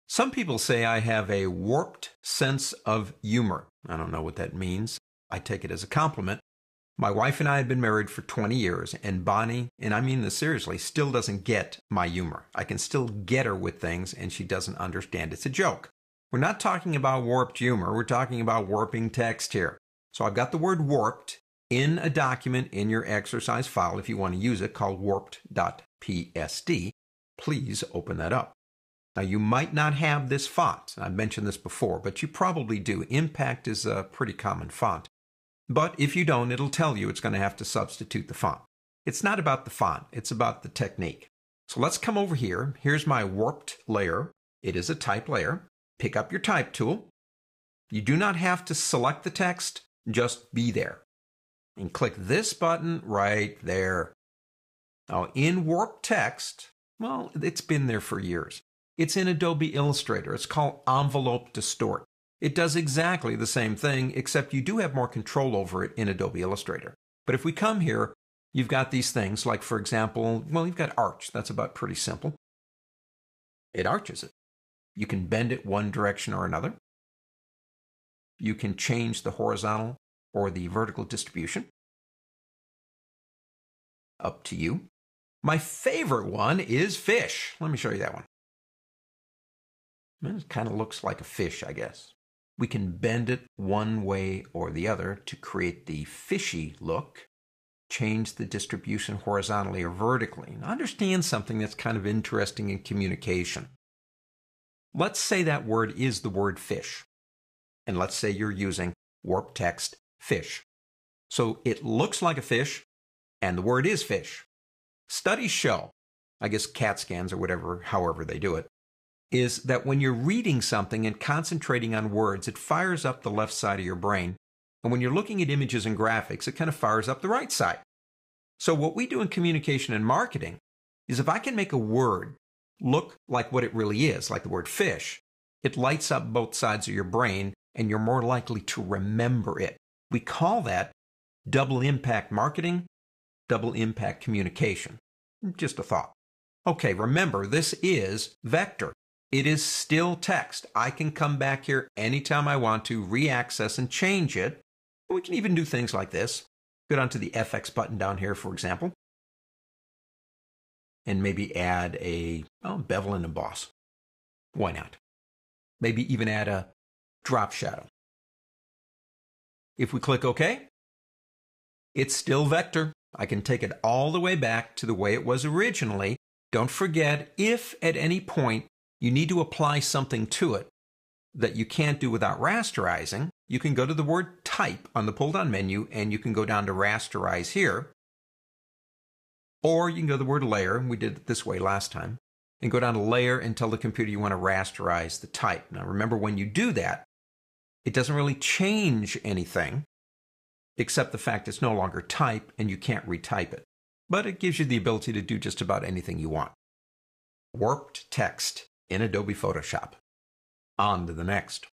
Some people say I have a warped sense of humor. I don't know what that means. I take it as a compliment. My wife and I have been married for 20 years, and Bonnie, and I mean this seriously, still doesn't get my humor. I can still get her with things, and she doesn't understand it's a joke. We're not talking about warped humor. We're talking about warping text here. So I've got the word warped in a document in your exercise file if you want to use it, called warped.psd. Please open that up. Now, you might not have this font. I've mentioned this before, but you probably do. Impact is a pretty common font. But if you don't, it'll tell you it's going to have to substitute the font. It's not about the font. It's about the technique. So let's come over here. Here's my warped layer. It is a type layer. Pick up your type tool. You do not have to select the text. Just be there. And click this button right there. Now, in warped text, well, it's been there for years. It's in Adobe Illustrator. It's called Envelope Distort. It does exactly the same thing, except you do have more control over it in Adobe Illustrator. But if we come here, you've got these things like, for example, well, you've got arch. That's about pretty simple. It arches it. You can bend it one direction or another. You can change the horizontal or the vertical distribution. Up to you. My favorite one is fish. Let me show you that one. It kind of looks like a fish, I guess. We can bend it one way or the other to create the fishy look. Change the distribution horizontally or vertically. Now, understand something that's kind of interesting in communication. Let's say that word is the word fish. And let's say you're using warp text fish. So it looks like a fish, and the word is fish. Studies show, I guess CAT scans or whatever, however they do it, is that when you're reading something and concentrating on words, it fires up the left side of your brain. And when you're looking at images and graphics, it kind of fires up the right side. So what we do in communication and marketing is if I can make a word look like what it really is, like the word fish, it lights up both sides of your brain and you're more likely to remember it. We call that double impact marketing, double impact communication. Just a thought. Okay, remember, this is vector. It is still text. I can come back here anytime I want to, re-access and change it. We can even do things like this. Go down to the FX button down here, for example, and maybe add a bevel and emboss. Why not? Maybe even add a drop shadow. If we click OK, it's still vector. I can take it all the way back to the way it was originally. Don't forget, if at any point you need to apply something to it that you can't do without rasterizing, you can go to the word type on the pull-down menu and you can go down to rasterize here. Or you can go to the word layer, we did it this way last time, and go down to layer and tell the computer you want to rasterize the type. Now remember, when you do that, it doesn't really change anything except the fact it's no longer type and you can't retype it. But it gives you the ability to do just about anything you want. Warped text in Adobe Photoshop. On to the next.